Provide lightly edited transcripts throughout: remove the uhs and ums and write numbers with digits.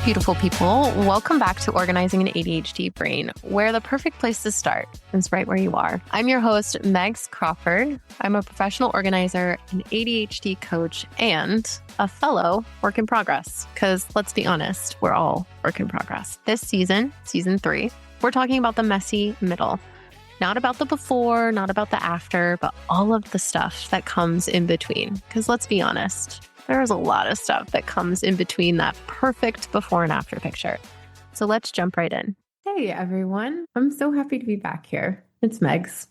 Beautiful people, welcome back to Organizing an ADHD Brain, where the perfect place to start is right where you are. I'm your host, Megs Crawford. I'm a professional organizer, an ADHD coach, and a fellow work in progress. Because let's be honest, we're all work in progress. This season 3, we're talking about the messy middle. Not about the before, not about the after, but all of the stuff that comes in between. Because let's be honest, there's a lot of stuff that comes in between that perfect before and after picture. So let's jump right in. Hey, everyone. I'm so happy to be back here. It's Megs.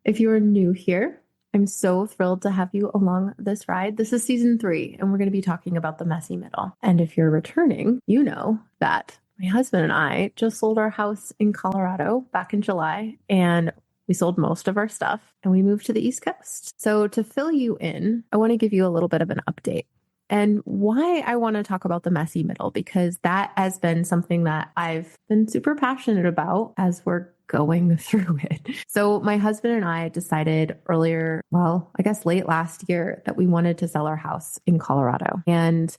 If you are new here, I'm so thrilled to have you along this ride. This is season 3, and we're going to be talking about the messy middle. And if you're returning, you know that my husband and I just sold our house in Colorado back in July, and we sold most of our stuff and we moved to the East Coast. So to fill you in, I want to give you a little bit of an update and why I want to talk about the messy middle, because that has been something that I've been super passionate about as we're going through it. So my husband and I decided earlier, I guess late last year, that we wanted to sell our house in Colorado. And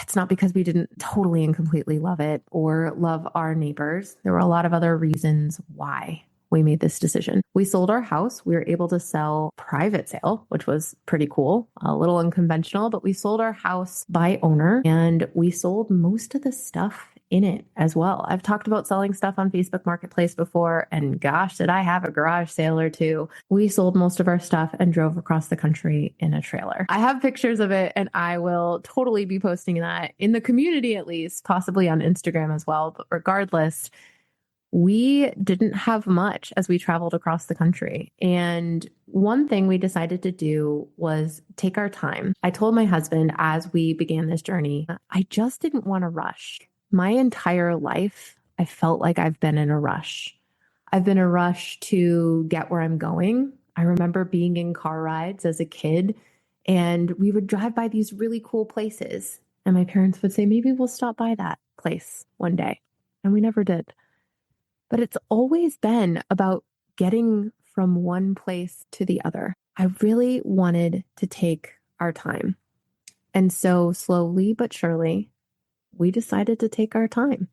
it's not because we didn't totally and completely love it or love our neighbors. There were a lot of other reasons why we made this decision. We sold our house. We were able to sell private sale, which was pretty cool, a little unconventional, but we sold our house by owner and we sold most of the stuff in it as well. I've talked about selling stuff on Facebook Marketplace before, and gosh, did I have a garage sale or two. We sold most of our stuff and drove across the country in a trailer. I have pictures of it and I will totally be posting that in the community, at least, possibly on Instagram as well. But regardless, we didn't have much as we traveled across the country. And one thing we decided to do was take our time. I told my husband as we began this journey, I just didn't want to rush. My entire life, I felt like I've been in a rush. I've been in a rush to get where I'm going. I remember being in car rides as a kid, and we would drive by these really cool places. And my parents would say, maybe we'll stop by that place one day. And we never did. But it's always been about getting from one place to the other. I really wanted to take our time. And so slowly but surely, we decided to take our time.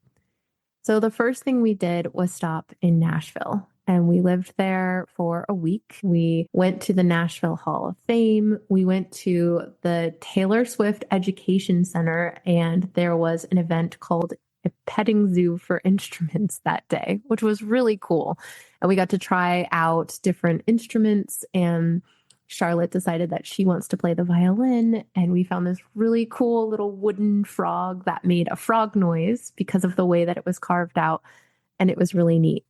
So the first thing we did was stop in Nashville. And we lived there for a week. We went to the Nashville Hall of Fame. We went to the Taylor Swift Education Center, and there was an event called a petting zoo for instruments that day, which was really cool. And we got to try out different instruments, and Charlotte decided that she wants to play the violin. And we found this really cool little wooden frog that made a frog noise because of the way that it was carved out. And it was really neat.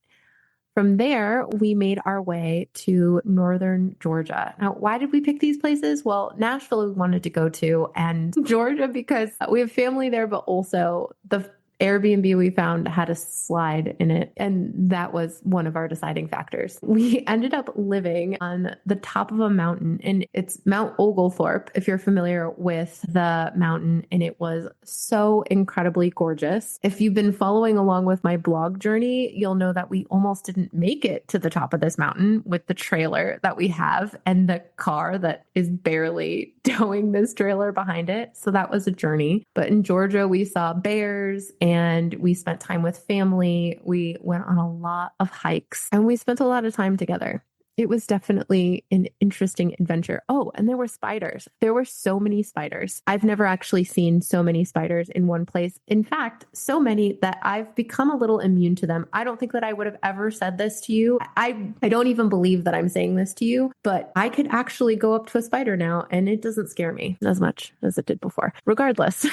From there, we made our way to northern Georgia. Now, why did we pick these places? Well, Nashville we wanted to go to, and Georgia because we have family there, but also the Airbnb we found had a slide in it, and that was one of our deciding factors. We ended up living on the top of a mountain, and it's Mount Oglethorpe, if you're familiar with the mountain, and it was so incredibly gorgeous. If you've been following along with my blog journey, you'll know that we almost didn't make it to the top of this mountain with the trailer that we have and the car that is barely towing this trailer behind it. So that was a journey. But in Georgia, we saw bears and we spent time with family. We went on a lot of hikes and we spent a lot of time together. It was definitely an interesting adventure. Oh, and there were spiders. There were so many spiders. I've never actually seen so many spiders in one place. In fact, so many that I've become a little immune to them. I don't think that I would have ever said this to you. I don't even believe that I'm saying this to you, but I could actually go up to a spider now and it doesn't scare me as much as it did before. Regardless,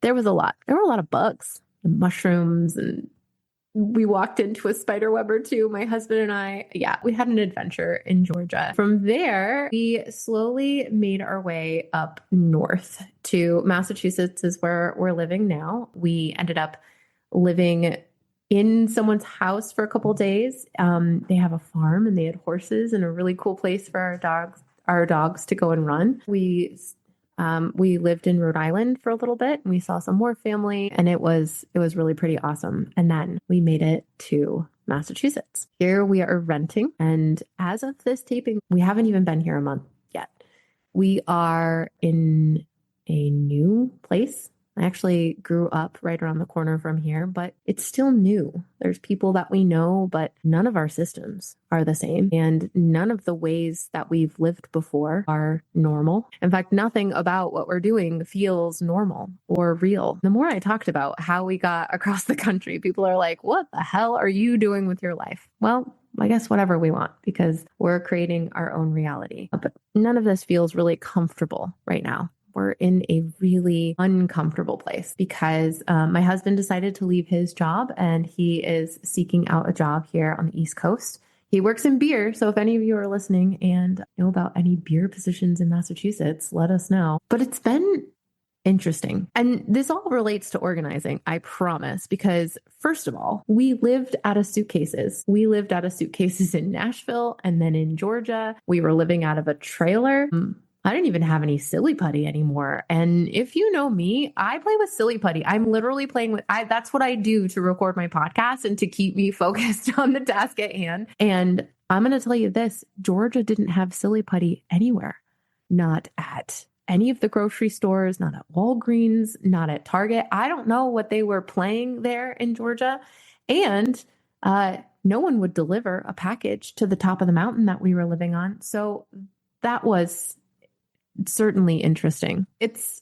there was a lot. There were a lot of bugs and mushrooms, and we walked into a spider web or two, my husband and I. Yeah, we had an adventure in Georgia. From there, we slowly made our way up north to Massachusetts is where we're living now. We ended up living in someone's house for a couple of days. They have a farm and they had horses and a really cool place for our dogs to go and run. We lived in Rhode Island for a little bit and we saw some more family, and it was really pretty awesome. And then we made it to Massachusetts. Here we are renting. And as of this taping, we haven't even been here a month yet. We are in a new place I actually grew up right around the corner from here, but it's still new. There's people that we know, but none of our systems are the same. And none of the ways that we've lived before are normal. In fact, nothing about what we're doing feels normal or real. The more I talked about how we got across the country, people are like, what the hell are you doing with your life? Well, I guess whatever we want, because we're creating our own reality. But none of this feels really comfortable right now. We're in a really uncomfortable place because my husband decided to leave his job and he is seeking out a job here on the East Coast. He works in beer. So if any of you are listening and know about any beer positions in Massachusetts, let us know. But it's been interesting. And this all relates to organizing, I promise, because first of all, we lived out of suitcases. We lived out of suitcases in Nashville and then in Georgia. We were living out of a trailer. I didn't even have any silly putty anymore. And if you know me, I play with silly putty. I'm literally playing with, that's what I do to record my podcast and to keep me focused on the task at hand. And I'm going to tell you this, Georgia didn't have silly putty anywhere, not at any of the grocery stores, not at Walgreens, not at Target. I don't know what they were playing there in Georgia. And no one would deliver a package to the top of the mountain that we were living on. So that was certainly interesting. It's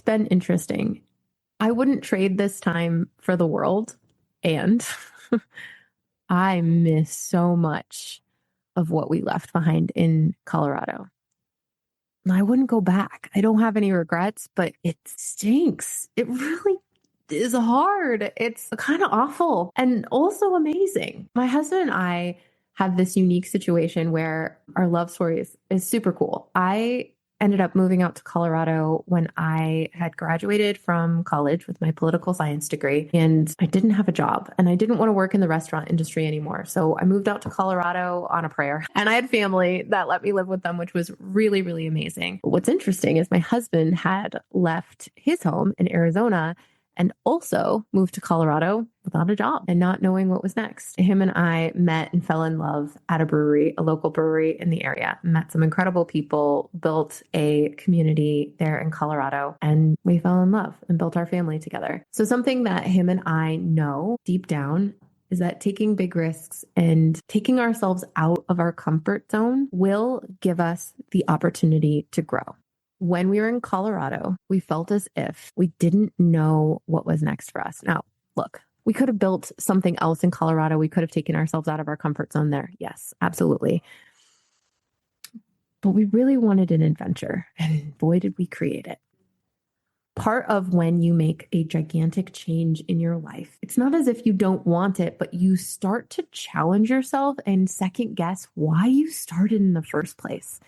been interesting. I wouldn't trade this time for the world. And I miss so much of what we left behind in Colorado. I wouldn't go back. I don't have any regrets, but it stinks. It really is hard. It's kind of awful and also amazing. My husband and I have this unique situation where our love story is super cool. I ended up moving out to Colorado when I had graduated from college with my political science degree, and I didn't have a job and I didn't want to work in the restaurant industry anymore. So I moved out to Colorado on a prayer, and I had family that let me live with them, which was really, really amazing. But what's interesting is my husband had left his home in Arizona and also moved to Colorado without a job and not knowing what was next. Him and I met and fell in love at a brewery, a local brewery in the area, met some incredible people, built a community there in Colorado, and we fell in love and built our family together. So something that him and I know deep down is that taking big risks and taking ourselves out of our comfort zone will give us the opportunity to grow. When we were in Colorado, we felt as if we didn't know what was next for us. Now, look, we could have built something else in Colorado. We could have taken ourselves out of our comfort zone there. Yes, absolutely. But we really wanted an adventure, and boy, did we create it. Part of when you make a gigantic change in your life, it's not as if you don't want it, but you start to challenge yourself and second guess why you started in the first place.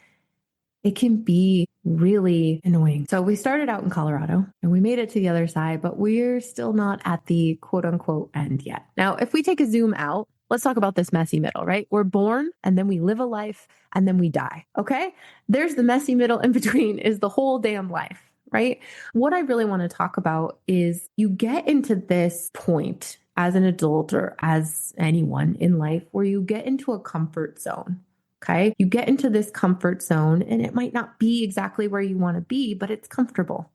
It can be really annoying. So we started out in Colorado and we made it to the other side, but we're still not at the quote unquote end yet. Now, if we take a zoom out, let's talk about this messy middle, right? We're born and then we live a life and then we die. Okay. There's the messy middle in between is the whole damn life, right? What I really want to talk about is you get into this point as an adult or as anyone in life where you get into a comfort zone. Okay. You get into this comfort zone and it might not be exactly where you want to be, but it's comfortable.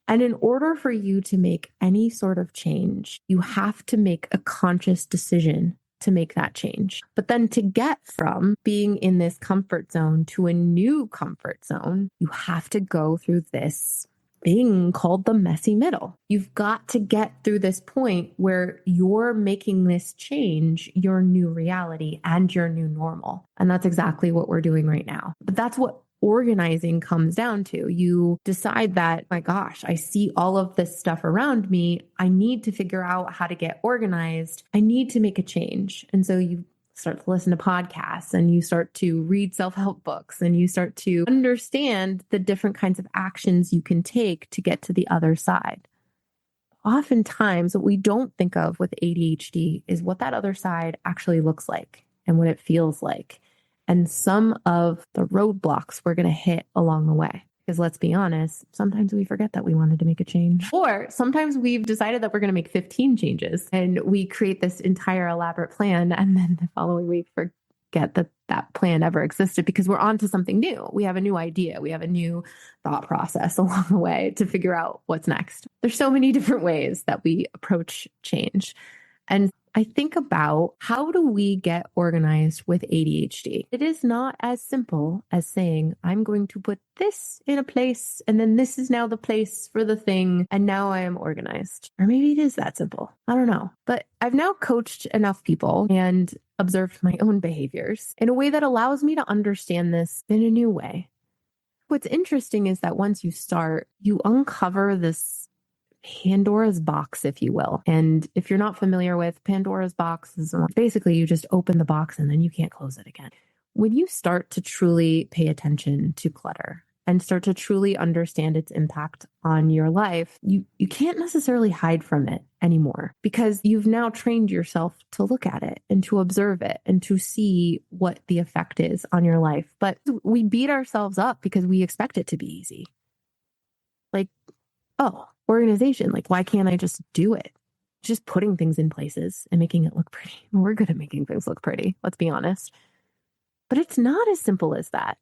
And in order for you to make any sort of change, you have to make a conscious decision to make that change. But then to get from being in this comfort zone to a new comfort zone, you have to go through this thing called the messy middle. You've got to get through this point where you're making this change your new reality and your new normal. And that's exactly what we're doing right now. But that's what organizing comes down to. You decide that, my gosh, I see all of this stuff around me. I need to figure out how to get organized. I need to make a change. And so you start to listen to podcasts and you start to read self-help books and you start to understand the different kinds of actions you can take to get to the other side. Oftentimes, what we don't think of with ADHD is what that other side actually looks like and what it feels like. And some of the roadblocks we're going to hit along the way. Because let's be honest, sometimes we forget that we wanted to make a change. Or sometimes we've decided that we're going to make 15 changes and we create this entire elaborate plan. And then the following week forget that plan ever existed because we're on to something new. We have a new idea. We have a new thought process along the way to figure out what's next. There's so many different ways that we approach change. And I think about how do we get organized with ADHD? It is not as simple as saying, I'm going to put this in a place and then this is now the place for the thing and now I am organized. Or maybe it is that simple. I don't know. But I've now coached enough people and observed my own behaviors in a way that allows me to understand this in a new way. What's interesting is that once you start, you uncover this Pandora's box, if you will. And if you're not familiar with Pandora's box, is basically you just open the box and then you can't close it again. When you start to truly pay attention to clutter and start to truly understand its impact on your life, you can't necessarily hide from it anymore because you've now trained yourself to look at it and to observe it and to see what the effect is on your life. But we beat ourselves up because we expect it to be easy. Like, oh, organization. Like, why can't I just do it? Just putting things in places and making it look pretty. We're good at making things look pretty. Let's be honest. But it's not as simple as that.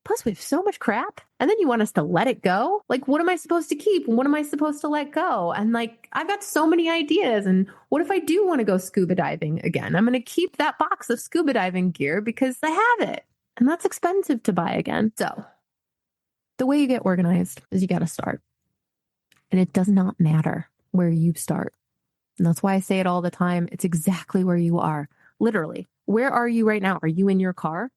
Plus, we have so much crap. And then you want us to let it go? Like, what am I supposed to keep? And what am I supposed to let go? And like, I've got so many ideas. And what if I do want to go scuba diving again? I'm going to keep that box of scuba diving gear because I have it. And that's expensive to buy again. So the way you get organized is you got to start. And it does not matter where you start. And that's why I say it all the time. It's exactly where you are. Literally. Where are you right now? Are you in your car?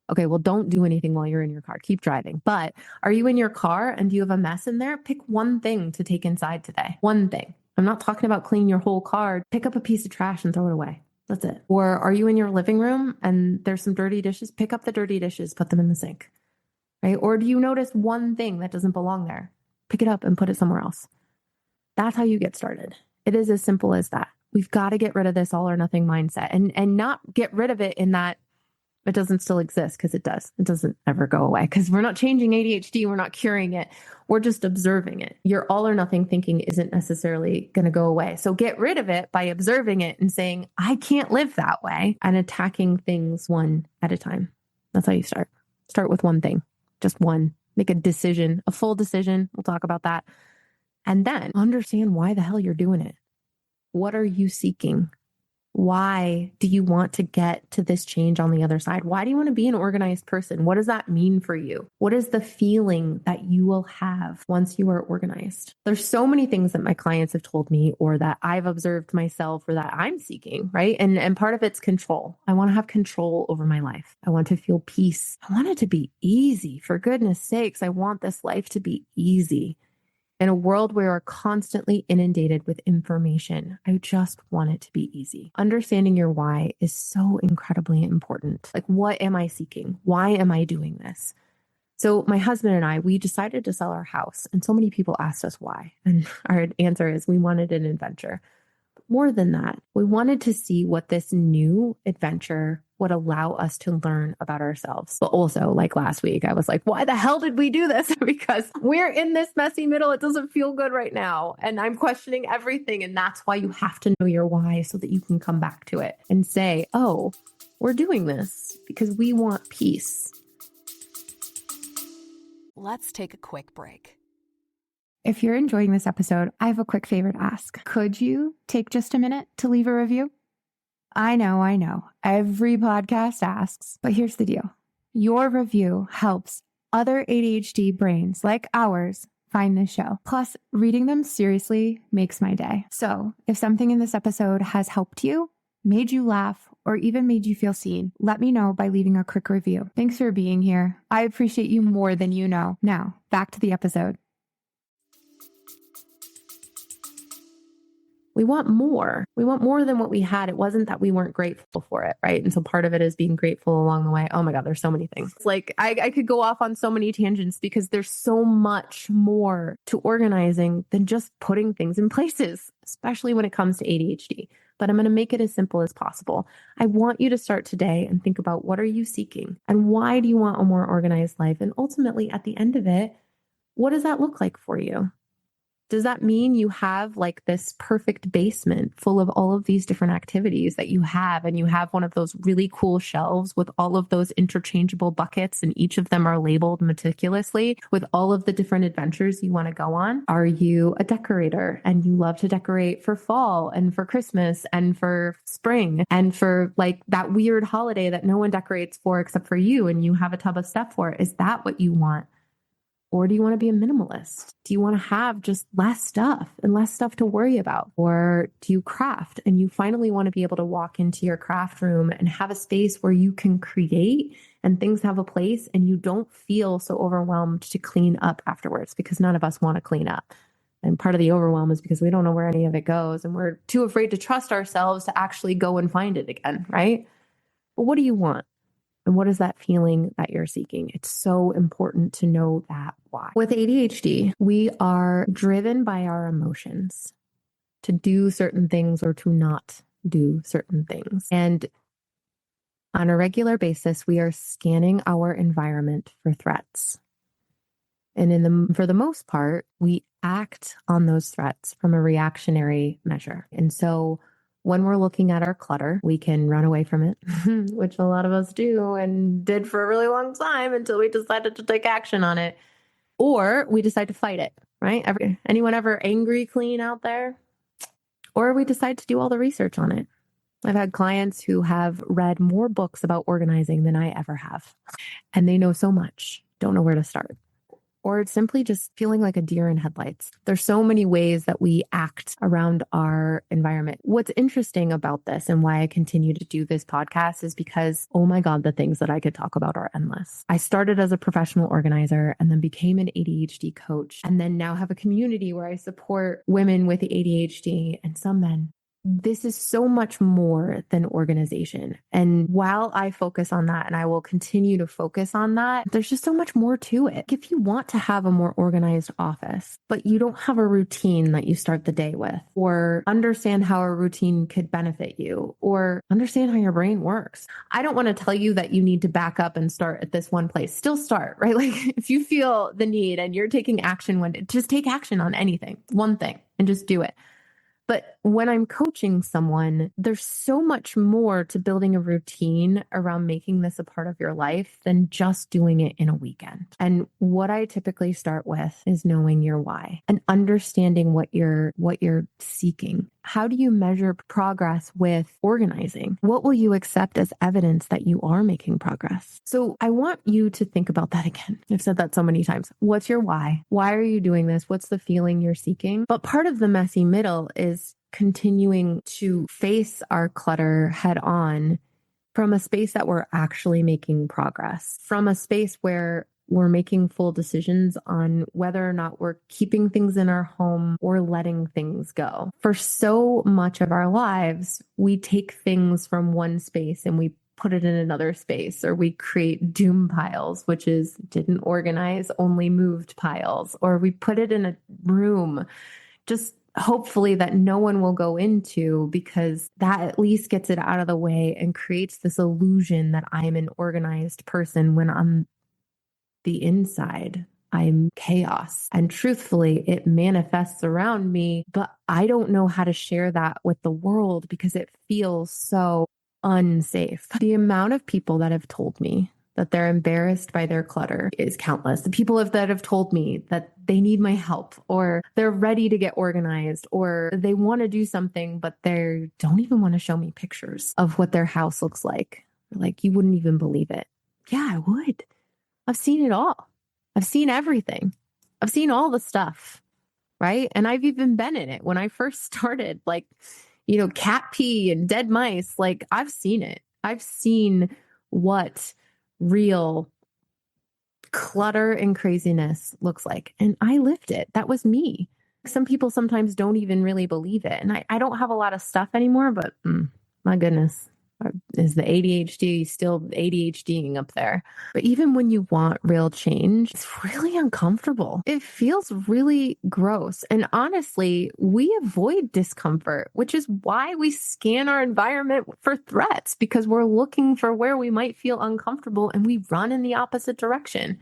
Okay, well, don't do anything while you're in your car. Keep driving. But are you in your car and do you have a mess in there? Pick one thing to take inside today. One thing. I'm not talking about cleaning your whole car. Pick up a piece of trash and throw it away. That's it. Or are you in your living room and there's some dirty dishes? Pick up the dirty dishes, put them in the sink. Right? Or do you notice one thing that doesn't belong there? Pick it up and put it somewhere else. That's how you get started. It is as simple as that. We've got to get rid of this all or nothing mindset and not get rid of it in that it doesn't still exist, because it does. It doesn't ever go away because we're not changing ADHD. We're not curing it. We're just observing it. Your all or nothing thinking isn't necessarily going to go away. So get rid of it by observing it and saying, I can't live that way, and attacking things one at a time. That's how you start. Start with one thing, just one. Make a decision, a full decision. We'll talk about that. And then understand why the hell you're doing it. What are you seeking? Why do you want to get to this change on the other side? Why do you want to be an organized person? What does that mean for you? What is the feeling that you will have once you are organized? There's so many things that my clients have told me or that I've observed myself or that I'm seeking, right? And part of it's control. I want to have control over my life. I want to feel peace. I want it to be easy. For goodness sakes, I want this life to be easy. In a world where we're constantly inundated with information, I just want it to be easy. Understanding your why is so incredibly important. Like, what am I seeking? Why am I doing this? So my husband and I, we decided to sell our house, and so many people asked us why. And our answer is we wanted an adventure. But more than that, we wanted to see what this new adventure would allow us to learn about ourselves. But also, like last week, I was like, why the hell did we do this? Because we're in this messy middle. It doesn't feel good right now. And I'm questioning everything. And that's why you have to know your why so that you can come back to it and say, oh, we're doing this because we want peace. Let's take a quick break. If you're enjoying this episode, I have a quick favor to ask. Could you take just a minute to leave a review? I know. Every podcast asks, but here's the deal. Your review helps other ADHD brains like ours find this show. Plus, reading them seriously makes my day. So if something in this episode has helped you, made you laugh, or even made you feel seen, let me know by leaving a quick review. Thanks for being here. I appreciate you more than you know. Now, back to the episode. We want more. We want more than what we had. It wasn't that we weren't grateful for it, right? And so part of it is being grateful along the way. Oh my God, there's so many things. Like I could go off on so many tangents because there's so much more to organizing than just putting things in places, especially when it comes to ADHD. But I'm going to make it as simple as possible. I want you to start today and think about, what are you seeking? And why do you want a more organized life? And ultimately, at the end of it, what does that look like for you? Does that mean you have like this perfect basement full of all of these different activities that you have, and you have one of those really cool shelves with all of those interchangeable buckets, and each of them are labeled meticulously with all of the different adventures you want to go on? Are you a decorator and you love to decorate for fall and for Christmas and for spring and for like that weird holiday that no one decorates for except for you, and you have a tub of stuff for it? Is that what you want? Or do you want to be a minimalist? Do you want to have just less stuff and less stuff to worry about? Or do you craft and you finally want to be able to walk into your craft room and have a space where you can create and things have a place and you don't feel so overwhelmed to clean up afterwards? Because none of us want to clean up. And part of the overwhelm is because we don't know where any of it goes and we're too afraid to trust ourselves to actually go and find it again, right? But what do you want? And what is that feeling that you're seeking? It's so important to know that why. With ADHD, we are driven by our emotions to do certain things or to not do certain things. And on a regular basis, we are scanning our environment for threats. And for the most part, we act on those threats from a reactionary measure. And so when we're looking at our clutter, we can run away from it, which a lot of us do and did for a really long time until we decided to take action on it. Or we decide to fight it, right? Anyone ever angry clean out there? Or we decide to do all the research on it. I've had clients who have read more books about organizing than I ever have. And they know so much, don't know where to start. Or it's simply just feeling like a deer in headlights. There's so many ways that we act around our environment. What's interesting about this and why I continue to do this podcast is because, oh my God, the things that I could talk about are endless. I started as a professional organizer and then became an ADHD coach, and then now have a community where I support women with ADHD and some men. This is so much more than organization. And while I focus on that, and I will continue to focus on that, there's just so much more to it. If you want to have a more organized office, but you don't have a routine that you start the day with, or understand how a routine could benefit you, or understand how your brain works, I don't want to tell you that you need to back up and start at this one place. Still start, right? Like if you feel the need and you're taking action, just take action on anything, one thing, and just do it. But when I'm coaching someone, there's so much more to building a routine around making this a part of your life than just doing it in a weekend. And what I typically start with is knowing your why and understanding what you're seeking. How do you measure progress with organizing? What will you accept as evidence that you are making progress? So I want you to think about that again. I've said that so many times. What's your why? Why are you doing this? What's the feeling you're seeking? But part of the messy middle is continuing to face our clutter head on from a space that we're actually making progress, from a space where we're making full decisions on whether or not we're keeping things in our home or letting things go. For so much of our lives, we take things from one space and we put it in another space, or we create doom piles, which is didn't organize, only moved piles, or we put it in a room just hopefully that no one will go into, because that at least gets it out of the way and creates this illusion that I'm an organized person when on the inside, I'm chaos. And truthfully, it manifests around me, but I don't know how to share that with the world because it feels so unsafe. The amount of people that have told me that they're embarrassed by their clutter is countless. The people that have told me that they need my help, or they're ready to get organized, or they want to do something, but they don't even want to show me pictures of what their house looks like. Like, you wouldn't even believe it. Yeah, I would. I've seen it all. I've seen everything. I've seen all the stuff, right? And I've even been in it when I first started, like, cat pee and dead mice. Like, I've seen it. I've seen what real clutter and craziness looks like. And I lived it. That was me. Some people sometimes don't even really believe it. And I don't have a lot of stuff anymore, but my goodness, is the ADHD still ADHDing up there? But even when you want real change, it's really uncomfortable. It feels really gross. And honestly, we avoid discomfort, which is why we scan our environment for threats, because we're looking for where we might feel uncomfortable and we run in the opposite direction.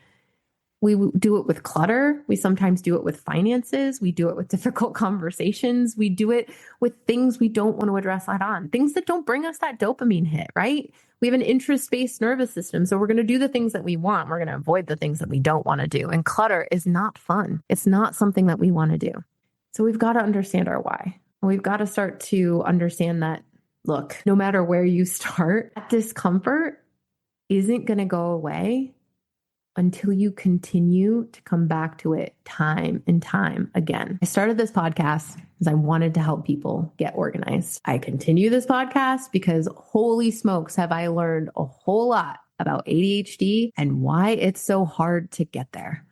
We do it with clutter. We sometimes do it with finances. We do it with difficult conversations. We do it with things we don't want to address head on, things that don't bring us that dopamine hit, right? We have an interest-based nervous system. So we're going to do the things that we want. We're going to avoid the things that we don't want to do. And clutter is not fun. It's not something that we want to do. So we've got to understand our why. We've got to start to understand that, look, no matter where you start, discomfort isn't going to go away until you continue to come back to it time and time again. I started this podcast because I wanted to help people get organized. I continue this podcast because holy smokes, have I learned a whole lot about ADHD and why it's so hard to get there.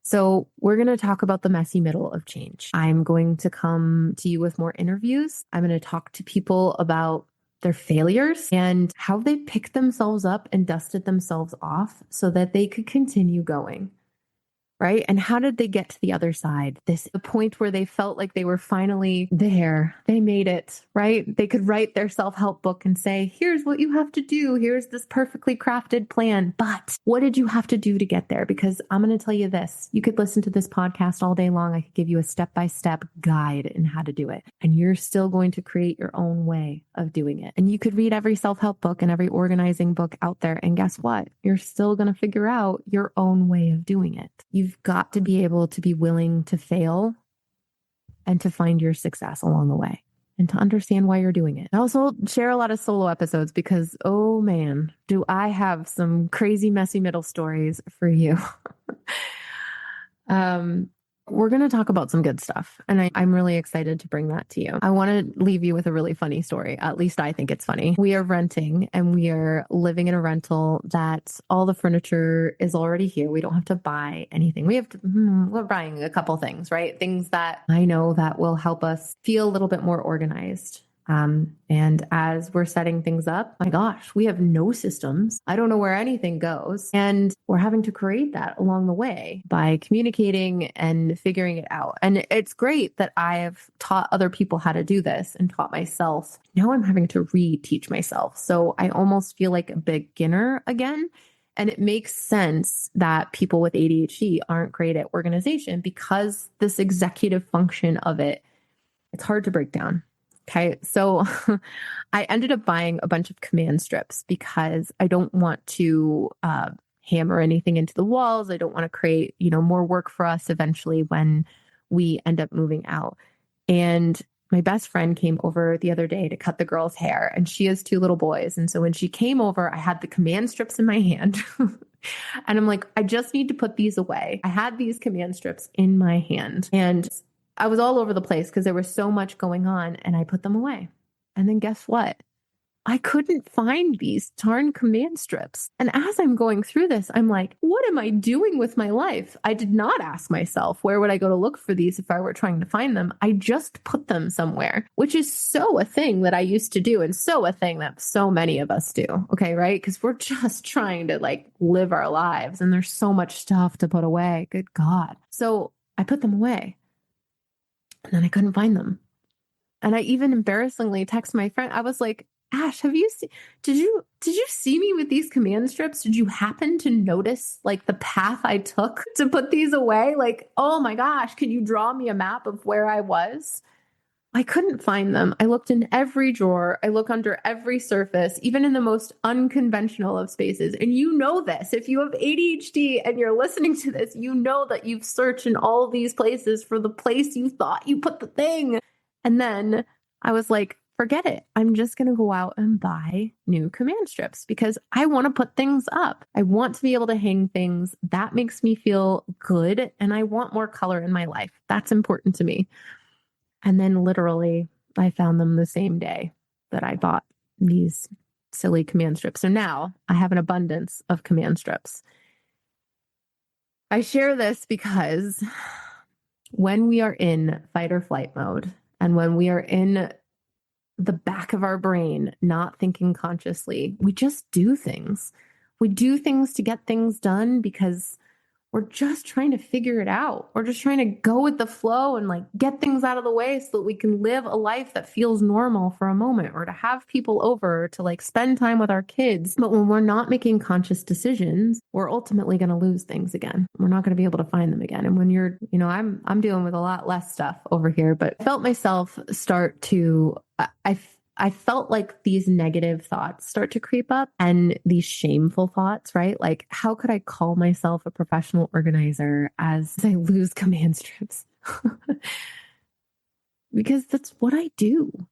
So we're going to talk about the messy middle of change. I'm going to come to you with more interviews. I'm going to talk to people about their failures and how they picked themselves up and dusted themselves off so that they could continue going, right? And how did they get to the other side? The point where they felt like they were finally there. They made it, right? They could write their self-help book and say, here's what you have to do. Here's this perfectly crafted plan. But what did you have to do to get there? Because I'm going to tell you this, you could listen to this podcast all day long. I could give you a step-by-step guide in how to do it. And you're still going to create your own way of doing it. And you could read every self-help book and every organizing book out there. And guess what? You're still going to figure out your own way of doing it. You've got to be able to be willing to fail and to find your success along the way and to understand why you're doing it. I also share a lot of solo episodes because, oh man, do I have some crazy, messy middle stories for you. We're going to talk about some good stuff, and I'm really excited to bring that to you. I want to leave you with a really funny story. At least I think it's funny. We are renting, and we are living in a rental that all the furniture is already here. We don't have to buy anything. We're buying a couple things, right? Things that I know that will help us feel a little bit more organized. And as we're setting things up, my gosh, we have no systems. I don't know where anything goes. And we're having to create that along the way by communicating and figuring it out. And it's great that I have taught other people how to do this and taught myself. Now I'm having to reteach myself. So I almost feel like a beginner again. And it makes sense that people with ADHD aren't great at organization because this executive function of it, it's hard to break down. Okay, so I ended up buying a bunch of command strips because I don't want to hammer anything into the walls. I don't want to create, more work for us eventually when we end up moving out. And my best friend came over the other day to cut the girl's hair, and she has 2 little boys. And so when she came over, I had the command strips in my hand. And I'm like, I just need to put these away. I had these command strips in my hand, and I was all over the place because there was so much going on, and I put them away. And then guess what? I couldn't find these darn command strips. And as I'm going through this, I'm like, what am I doing with my life? I did not ask myself, where would I go to look for these if I were trying to find them? I just put them somewhere, which is so a thing that I used to do and so a thing that so many of us do. Okay, right? Because we're just trying to live our lives, and there's so much stuff to put away. Good God. So I put them away. And then I couldn't find them. And I even embarrassingly text my friend. I was like, Ash, did you see me with these command strips? Did you happen to notice the path I took to put these away? Oh my gosh, can you draw me a map of where I was? I couldn't find them. I looked in every drawer. I look under every surface, even in the most unconventional of spaces. And you know this. If you have ADHD and you're listening to this, you know that you've searched in all these places for the place you thought you put the thing. And then I was like, forget it. I'm just going to go out and buy new command strips because I want to put things up. I want to be able to hang things. That makes me feel good. And I want more color in my life. That's important to me. And then literally I found them the same day that I bought these silly command strips. So now I have an abundance of command strips. I share this because when we are in fight or flight mode and when we are in the back of our brain, not thinking consciously, we just do things. We do things to get things done because We're just trying to figure it out. We're just trying to go with the flow and like get things out of the way so that we can live a life that feels normal for a moment, or to have people over, to like spend time with our kids. But when we're not making conscious decisions, we're ultimately going to lose things again. We're not going to be able to find them again. And when you're, I'm dealing with a lot less stuff over here, but I felt myself start to, I felt like these negative thoughts start to creep up, and these shameful thoughts, right? Like, how could I call myself a professional organizer as I lose command strips? Because that's what I do.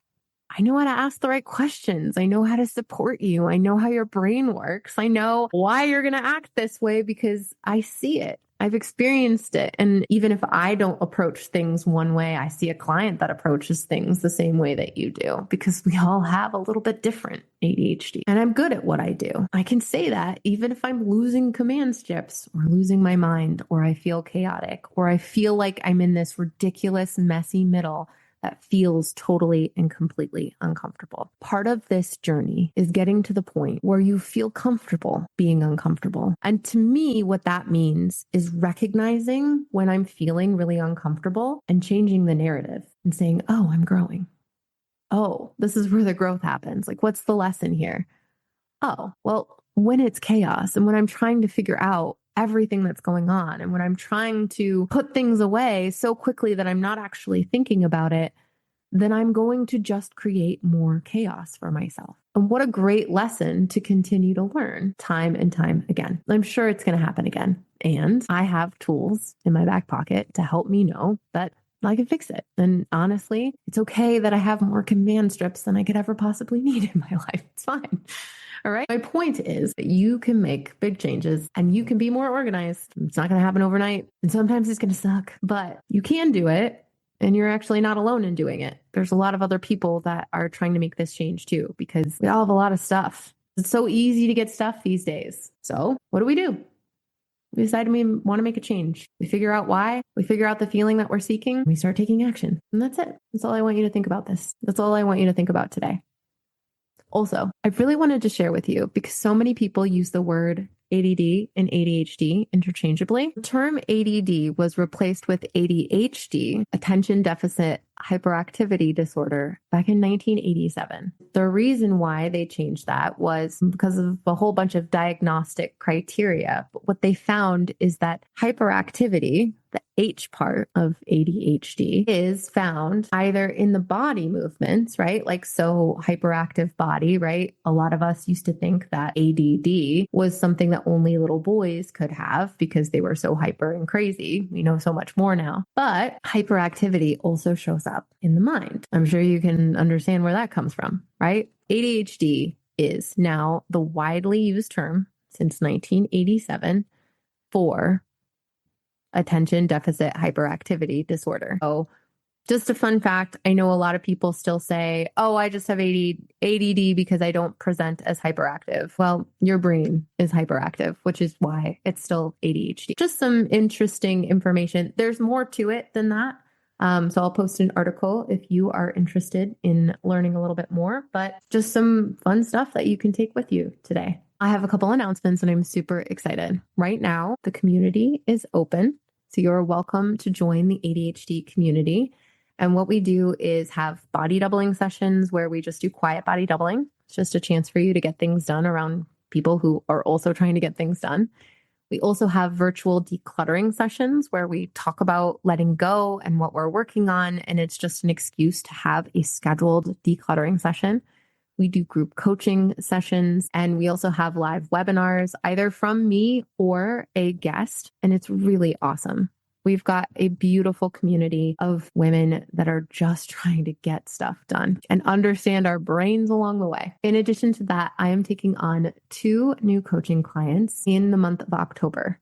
I know how to ask the right questions. I know how to support you. I know how your brain works. I know why you're going to act this way because I see it. I've experienced it. And even if I don't approach things one way, I see a client that approaches things the same way that you do, because we all have a little bit different ADHD. And I'm good at what I do. I can say that even if I'm losing command strips or losing my mind, or I feel chaotic, or I feel like I'm in this ridiculous, messy middle that feels totally and completely uncomfortable. Part of this journey is getting to the point where you feel comfortable being uncomfortable. And to me, what that means is recognizing when I'm feeling really uncomfortable and changing the narrative and saying, oh, I'm growing. Oh, this is where the growth happens. Like, what's the lesson here? Oh, well, when it's chaos and when I'm trying to figure out everything that's going on, and when I'm trying to put things away so quickly that I'm not actually thinking about it, then I'm going to just create more chaos for myself. And what a great lesson to continue to learn time and time again. I'm sure it's going to happen again. And I have tools in my back pocket to help me know that I can fix it. And honestly, it's okay that I have more command strips than I could ever possibly need in my life. It's fine. All right. My point is that you can make big changes and you can be more organized. It's not going to happen overnight. And sometimes it's going to suck, but you can do it. And you're actually not alone in doing it. There's a lot of other people that are trying to make this change too, because we all have a lot of stuff. It's so easy to get stuff these days. So what do? We decide we want to make a change. We figure out why. We figure out the feeling that we're seeking. We start taking action. And that's it. That's all I want you to think about this. That's all I want you to think about today. Also, I really wanted to share with you, because so many people use the word ADD and ADHD interchangeably. The term ADD was replaced with ADHD, attention deficit hyperactivity disorder, back in 1987. The reason why they changed that was because of a whole bunch of diagnostic criteria. But what they found is that hyperactivity, the H part of ADHD, is found either in the body movements, right? Like, so hyperactive body, right? A lot of us used to think that ADD was something that only little boys could have because they were so hyper and crazy. We know so much more now. But hyperactivity also shows up in the mind. I'm sure you can understand where that comes from, right? ADHD is now the widely used term since 1987 for attention deficit hyperactivity disorder. So just a fun fact, I know a lot of people still say, oh, I just have ADD because I don't present as hyperactive. Well, your brain is hyperactive, which is why it's still ADHD. Just some interesting information. There's more to it than that. So I'll post an article if you are interested in learning a little bit more, but just some fun stuff that you can take with you today. I have a couple announcements and I'm super excited. Right now, the community is open. So you're welcome to join the ADHD community. And what we do is have body doubling sessions where we just do quiet body doubling. It's just a chance for you to get things done around people who are also trying to get things done. We also have virtual decluttering sessions where we talk about letting go and what we're working on. And it's just an excuse to have a scheduled decluttering session. We do group coaching sessions, and we also have live webinars, either from me or a guest. And it's really awesome. We've got a beautiful community of women that are just trying to get stuff done and understand our brains along the way. In addition to that, I am taking on 2 new coaching clients in the month of October.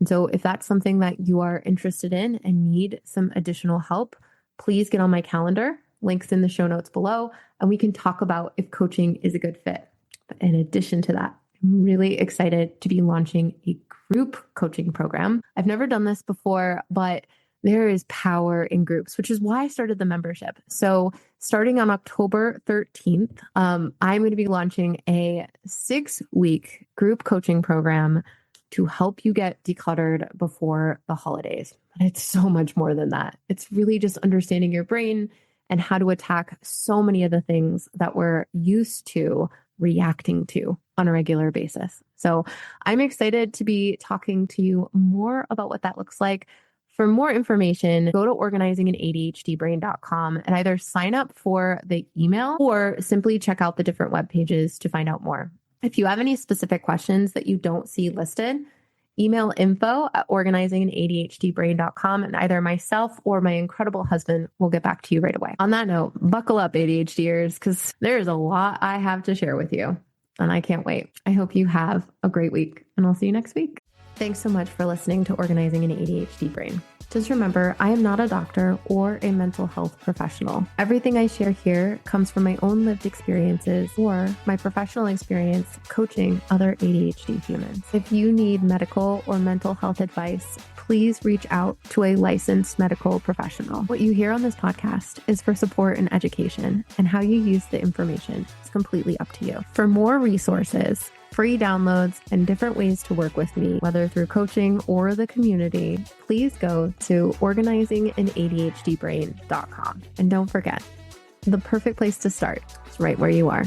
And so if that's something that you are interested in and need some additional help, please get on my calendar. Links in the show notes below, and we can talk about if coaching is a good fit. But in addition to that, I'm really excited to be launching a group coaching program. I've never done this before, but there is power in groups, which is why I started the membership. So starting on October 13th, I'm going to be launching a 6-week group coaching program to help you get decluttered before the holidays. But it's so much more than that. It's really just understanding your brain and how to attack so many of the things that we're used to reacting to on a regular basis. So I'm excited to be talking to you more about what that looks like. For more information, go to organizinganadhdbrain.com and either sign up for the email or simply check out the different web pages to find out more. If you have any specific questions that you don't see listed, email info@organizinganadhdbrain.com and either myself or my incredible husband will get back to you right away. On that note, buckle up, ADHDers, because there's a lot I have to share with you, and I can't wait. I hope you have a great week, and I'll see you next week. Thanks so much for listening to Organizing an ADHD Brain. Just remember, I am not a doctor or a mental health professional. Everything I share here comes from my own lived experiences or my professional experience coaching other ADHD humans. If you need medical or mental health advice, please reach out to a licensed medical professional. What you hear on this podcast is for support and education, and how you use the information is completely up to you. For more resources, free downloads, and different ways to work with me, whether through coaching or the community, please go to organizinganadhdbrain.com. And don't forget, the perfect place to start is right where you are.